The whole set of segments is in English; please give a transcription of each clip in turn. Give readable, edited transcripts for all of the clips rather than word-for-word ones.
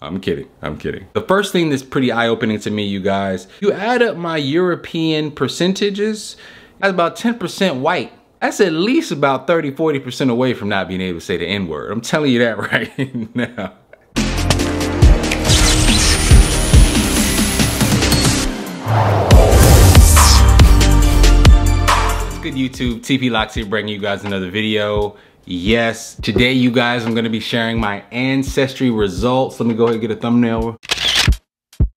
I'm kidding, I'm kidding. The first thing that's pretty eye-opening to me, you guys, you add up my European percentages, that's about 10% white. That's at least about 30–40% away from not being able to say the N-word. I'm telling you that right now. What's good, YouTube? TP Locks here, bringing you guys another video. Yes, today, you guys, I'm gonna be sharing my Ancestry results. Let me go ahead and get a thumbnail.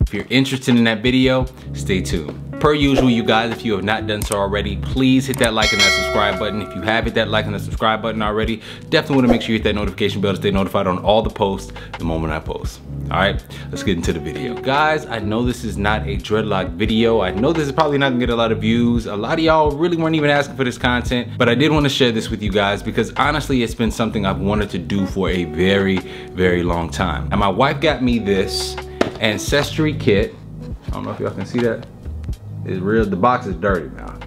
If you're interested in that video, stay tuned. Per usual, you guys, if you have not done so already, please hit that like and that subscribe button. If you have hit that like and that subscribe button already, definitely want to make sure you hit that notification bell to stay notified on all the posts the moment I post. All right, let's get into the video. Guys, I know this is not a dreadlock video. I know this is probably not gonna get a lot of views. A lot of y'all really weren't even asking for this content, but I did want to share this with you guys because honestly, it's been something I've wanted to do for a very, very long time. And my wife got me this Ancestry kit. I don't know if y'all can see that. It's real, the box is dirty now.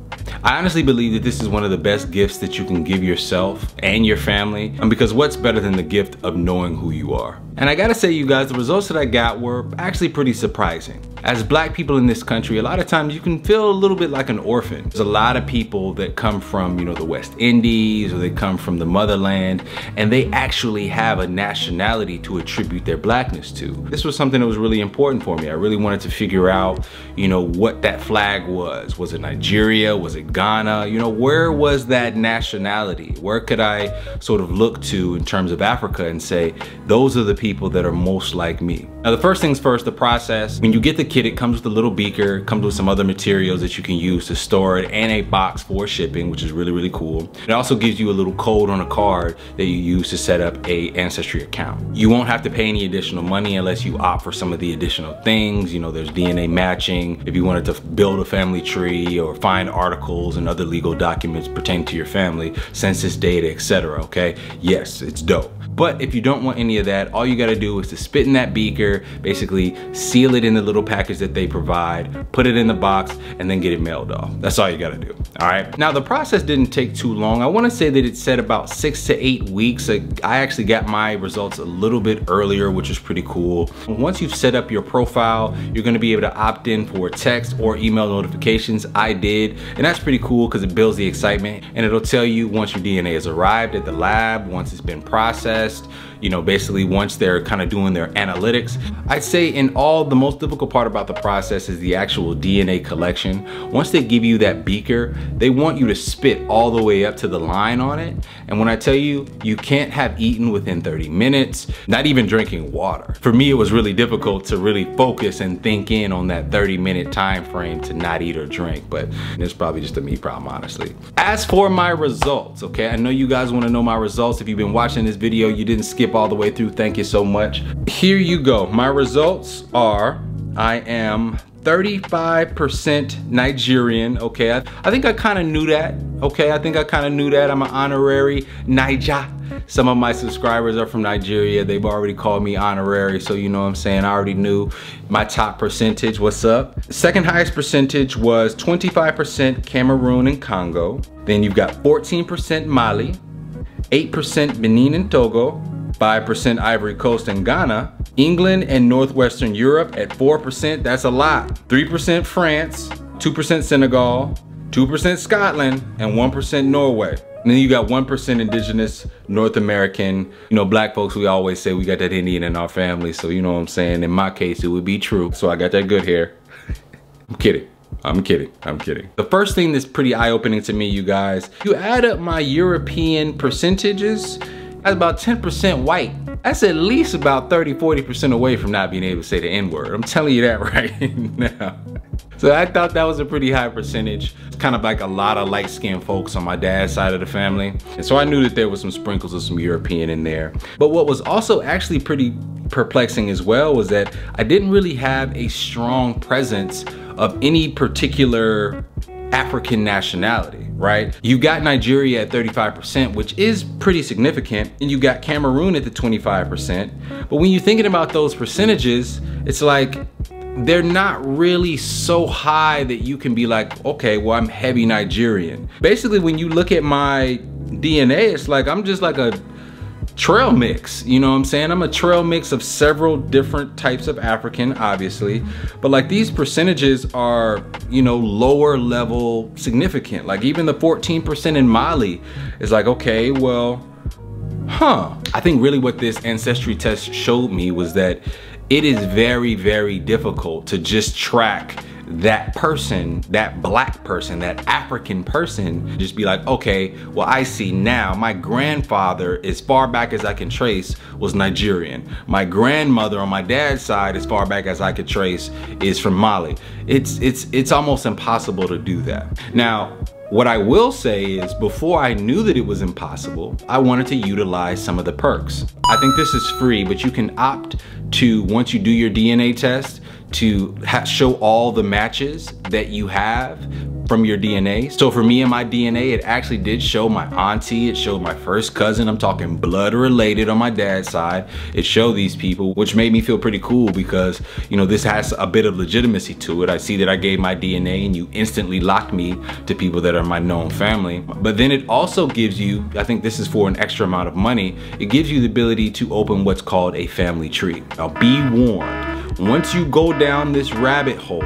I honestly believe that this is one of the best gifts that you can give yourself and your family, and because what's better than the gift of knowing who you are? And I gotta say, you guys, the results that I got were actually pretty surprising. As black people in this country, a lot of times you can feel a little bit like an orphan. There's a lot of people that come from, you know, the West Indies, or they come from the motherland, and they actually have a nationality to attribute their blackness to. This was something that was really important for me. I really wanted to figure out, you know, what that flag was. Was it Nigeria? Was it Ghana? You know, where was that nationality? Where could I sort of look to in terms of Africa and say, those are the people that are most like me? Now, the first things first, the process. When you get the kit, it comes with a little beaker, comes with some other materials that you can use to store it, and a box for shipping, which is really, really cool. It also gives you a little code on a card that you use to set up a Ancestry account. You won't have to pay any additional money unless you opt for some of the additional things. You know, there's DNA matching. If you wanted to build a family tree or find articles and other legal documents pertaining to your family, census data, etc. Okay, yes, it's dope. But if you don't want any of that, all you gotta do is to spit in that beaker, basically seal it in the little package that they provide, put it in the box, and then get it mailed off. That's all you gotta do, all right? Now, the process didn't take too long. I wanna say that it said about 6 to 8 weeks. I actually got my results a little bit earlier, which is pretty cool. Once you've set up your profile, you're gonna be able to opt in for text or email notifications. I did, and that's pretty cool because it builds the excitement, and it'll tell you once your DNA has arrived at the lab, once it's been processed, you know, basically once they're kind of doing their analytics. I'd say in all, the most difficult part about the process is the actual DNA collection. Once they give you that beaker, they want you to spit all the way up to the line on it. And when I tell you, you can't have eaten within 30 minutes, not even drinking water. For me, it was really difficult to really focus and think in on that 30-minute time frame to not eat or drink, but it's probably just a me problem, honestly. As for my results, okay, I know you guys want to know my results. If you've been watching this video, you didn't skip all the way through, thank you so much. Here you go. My results are, I am 35% Nigerian, okay? I think I kind of knew that, okay? I think I kind of knew that. I'm an honorary Niger. Some of my subscribers are from Nigeria. They've already called me honorary, so you know what I'm saying? I already knew my top percentage. What's up? Second highest percentage was 25% Cameroon and Congo. Then you've got 14% Mali, 8% Benin and Togo, 5% Ivory Coast and Ghana, England and Northwestern Europe at 4%, that's a lot. 3% France, 2% Senegal, 2% Scotland, and 1% Norway. And then you got 1% indigenous North American. You know, black folks, we always say we got that Indian in our family, so you know what I'm saying? In my case, it would be true. So I got that good hair. I'm kidding. I'm kidding, I'm kidding. The first thing that's pretty eye-opening to me, you guys, you add up my European percentages, that's about 10% white. That's at least about 30–40% away from not being able to say the N-word. I'm telling you that right now. So I thought that was a pretty high percentage. It's kind of like a lot of light-skinned folks on my dad's side of the family. And so I knew that there was some sprinkles of some European in there. But what was also actually pretty perplexing as well was that I didn't really have a strong presence of any particular African nationality, right? You got Nigeria at 35%, which is pretty significant, and you got Cameroon at the 25%. But when you're thinking about those percentages, it's like they're not really so high that you can be like, okay, well, I'm heavy Nigerian. Basically, when you look at my DNA, it's like I'm just like a trail mix, you know what I'm saying? I'm a trail mix of several different types of African, obviously, but like these percentages are, you know, lower level significant. Like even the 14% in Mali is like, okay, well, I think really what this ancestry test showed me was that it is very, very difficult to just track that person, that black person, that African person, just be like, okay, well, I see now my grandfather, as far back as I can trace, was Nigerian. My grandmother on my dad's side, as far back as I could trace, is from Mali. It's almost impossible to do that. Now, what I will say is, before I knew that it was impossible, I wanted to utilize some of the perks. I think this is free, but you can opt to, once you do your DNA test, to show all the matches that you have from your DNA. So for me and my DNA, it actually did show my auntie, it showed my first cousin, I'm talking blood related on my dad's side. It showed these people, which made me feel pretty cool because, you know, this has a bit of legitimacy to it. I see that I gave my DNA and you instantly locked me to people that are my known family. But then it also gives you, I think this is for an extra amount of money, it gives you the ability to open what's called a family tree. Now be warned, once you go down this rabbit hole,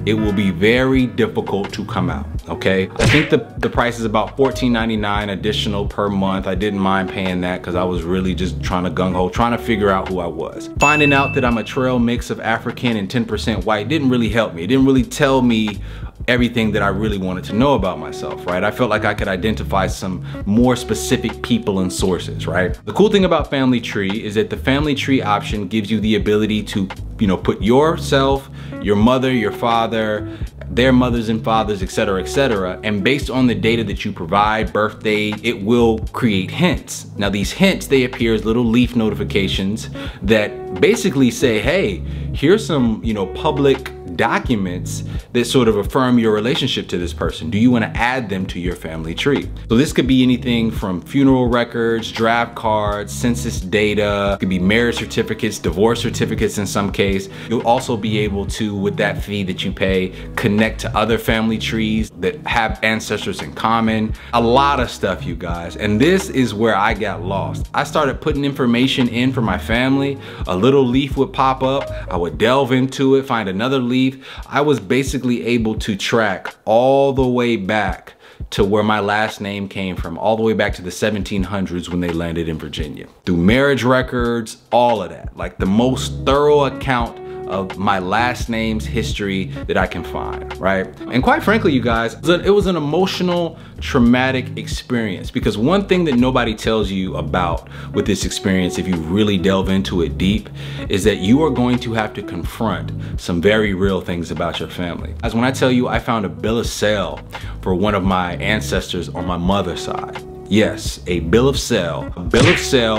it will be very difficult to come out, okay? I think the price is about $14.99 additional per month. I didn't mind paying that because I was really just trying to gung-ho, trying to figure out who I was. Finding out that I'm a trail mix of African and 10% white didn't really help me. It didn't really tell me everything that I really wanted to know about myself, right? I felt like I could identify some more specific people and sources, right? The cool thing about family tree is that the family tree option gives you the ability to, you know, put yourself, your mother, your father, their mothers and fathers, etc., and based on the data that you provide, birthday, it will create hints. Now these hints, they appear as little leaf notifications that basically say, hey, here's some, you know, public documents that sort of affirm your relationship to this person. Do you want to add them to your family tree? So this could be anything from funeral records, draft cards, census data, it could be marriage certificates, divorce certificates in some case. You'll also be able to, with that fee that you pay, connect to other family trees that have ancestors in common. A lot of stuff, you guys. And this is where I got lost. I started putting information in for my family. A little leaf would pop up. I would delve into it, find another leaf. I was basically able to track all the way back to where my last name came from, all the way back to the 1700s when they landed in Virginia. Through marriage records, all of that. Like the most thorough account of my last name's history that I can find, right? And quite frankly, you guys, it was an emotional, traumatic experience, because one thing that nobody tells you about with this experience, if you really delve into it deep, is that you are going to have to confront some very real things about your family. As when I tell you I found a bill of sale for one of my ancestors on my mother's side. Yes, a bill of sale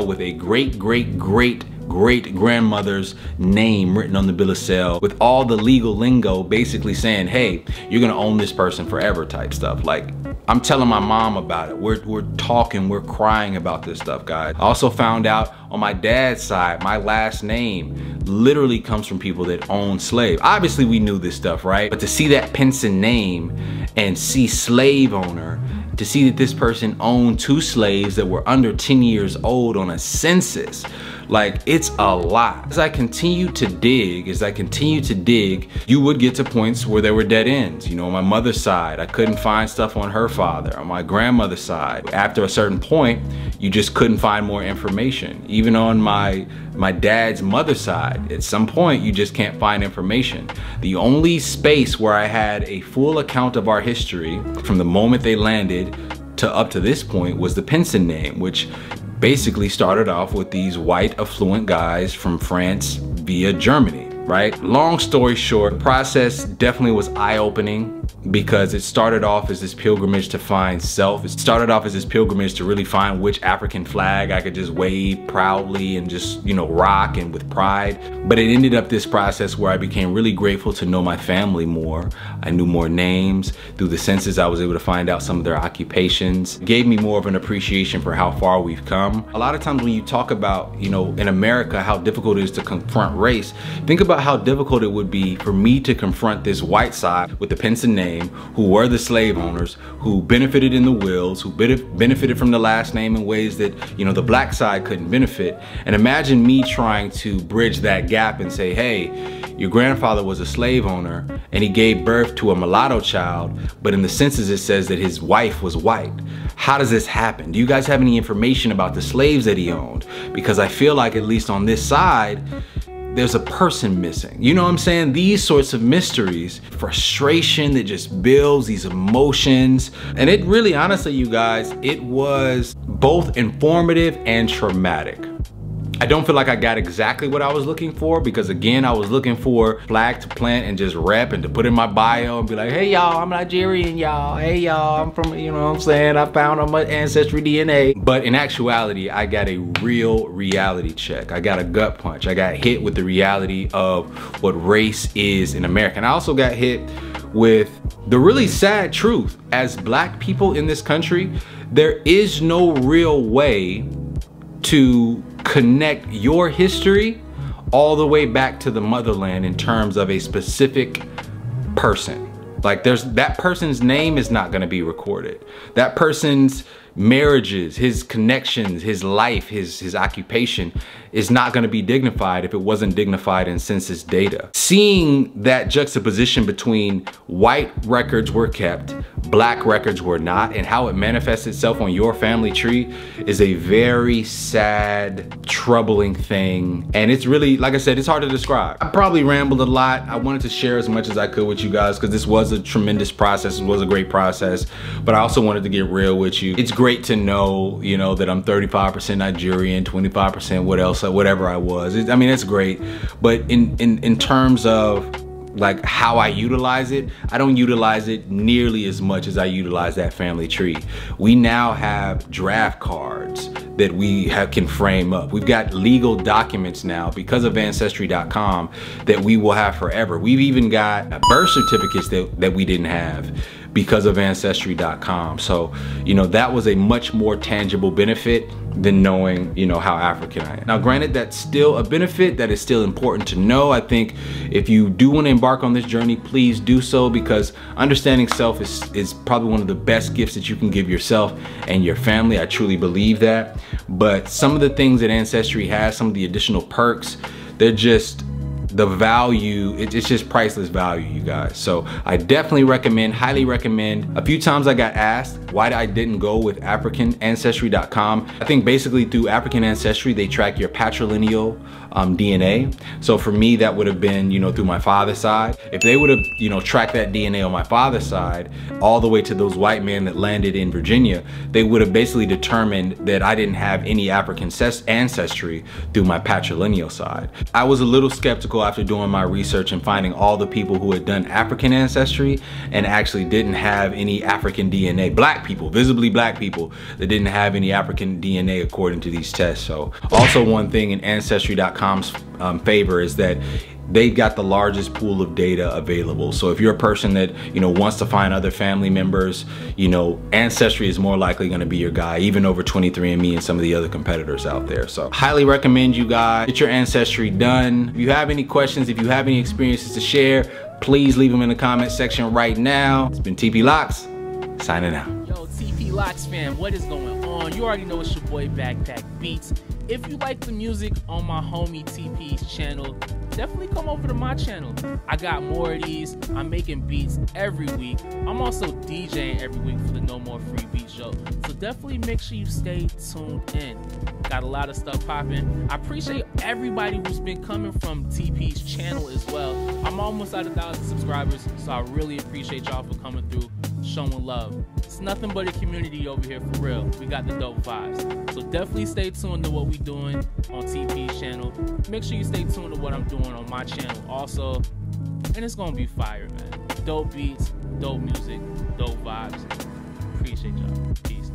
with a great grandmother's name written on the bill of sale, with all the legal lingo basically saying, hey, you're gonna own this person forever type stuff. Like, I'm telling my mom about it. We're talking, we're crying about this stuff, guys. I also found out on my dad's side, my last name literally comes from people that own slaves. Obviously we knew this stuff, right? But to see that Pinson name and see slave owner, to see that this person owned 2 slaves that were under 10 years old on a census, like, it's a lot. As I continue to dig, you would get to points where there were dead ends. You know, on my mother's side, I couldn't find stuff on her father. On my grandmother's side, after a certain point, you just couldn't find more information. Even on my dad's mother's side, at some point, you just can't find information. The only space where I had a full account of our history from the moment they landed to up to this point was the Pinson name, which basically started off with these white affluent guys from France via Germany, right? Long story short, the process definitely was eye-opening, because it started off as this pilgrimage to find self. It started off as this pilgrimage to really find which African flag I could just wave proudly and just, you know, rock and with pride. But it ended up this process where I became really grateful to know my family more. I knew more names. Through the census, I was able to find out some of their occupations. It gave me more of an appreciation for how far we've come. A lot of times when you talk about, you know, in America, how difficult it is to confront race, think about how difficult it would be for me to confront this white side with the Pinson name, who were the slave owners, who benefited in the wills, who benefited from the last name in ways that, you know, the black side couldn't benefit. And imagine me trying to bridge that gap and say, hey, your grandfather was a slave owner and he gave birth to a mulatto child, but in the census it says that his wife was white. How does this happen? Do you guys have any information about the slaves that he owned? Because I feel like, at least on this side, there's a person missing. You know what I'm saying? These sorts of mysteries, frustration that just builds these emotions. And it really, honestly, you guys, it was both informative and traumatic. I don't feel like I got exactly what I was looking for, because again, I was looking for flag to plant and just rep and to put in my bio and be like, hey y'all, I'm Nigerian, y'all. Hey y'all, I'm from, you know what I'm saying? I found on my ancestry DNA. But in actuality, I got a real reality check. I got a gut punch. I got hit with the reality of what race is in America. And I also got hit with the really sad truth. As black people in this country, there is no real way to connect your history all the way back to the motherland in terms of a specific person. Like, that person's name is not going to be recorded. That person's marriages, his connections, his life, his occupation is not going to be dignified if it wasn't dignified in census data. Seeing that juxtaposition between white records were kept, black records were not, and how it manifests itself on your family tree is a very sad, troubling thing. And it's really, like I said, it's hard to describe. I probably rambled a lot. I wanted to share as much as I could with you guys because this was a tremendous process. It was a great process, but I also wanted to get real with you. It's great to know, you know, that I'm 35% Nigerian, 25% whatever I was. I mean, it's great. But in terms of like how I utilize it, I don't utilize it nearly as much as I utilize that family tree. We now have draft cards that we can frame up. We've got legal documents now because of ancestry.com that we will have forever. We've even got birth certificates that we didn't have because of ancestry.com. So, you know, that was a much more tangible benefit than knowing, you know, how African I am. Now, granted, that's still a benefit that is still important to know. I think if you do want to embark on this journey, please do so, because understanding self is probably one of the best gifts that you can give yourself and your family. I truly believe that. But some of the things that Ancestry has, some of the additional perks, they're just, the value, it's just priceless value, you guys. So I definitely recommend, highly recommend. A few times I got asked why I didn't go with AfricanAncestry.com. I think basically through African Ancestry, they track your patrilineal DNA. So for me, that would have been, you know, through my father's side. If they would have, you know, tracked that DNA on my father's side all the way to those white men that landed in Virginia, they would have basically determined that I didn't have any African ancestry through my patrilineal side. I was a little skeptical after doing my research and finding all the people who had done African ancestry and actually didn't have any African DNA. Black people, visibly black people that didn't have any African DNA according to these tests. So also one thing in ancestry.com's favor is that they've got the largest pool of data available. So if you're a person that, you know, wants to find other family members, you know, Ancestry is more likely going to be your guy, even over 23andMe and some of the other competitors out there. So highly recommend you guys get your Ancestry done. If you have any questions, if you have any experiences to share, please leave them in the comment section right now. It's been TP Locks, signing out. Yo, TP Locks fam, what is going on? You already know it's your boy Backpack Beats. If you like the music on my homie TP's channel, definitely come over to my channel. I got more of these. I'm making beats every week. I'm also DJing every week for the No More Free Beat Show. So definitely make sure you stay tuned in. Got a lot of stuff popping. I appreciate everybody who's been coming from TP's channel as well. I'm almost at 1,000 subscribers, so I really appreciate y'all for coming through, showing love. It's nothing but a community over here for real. We got the dope vibes. So definitely stay tuned to what we doing on TP's channel. Make sure you stay tuned to what I'm doing on my channel also. And it's gonna be fire, man. Dope beats, dope music, dope vibes. Appreciate y'all. Peace.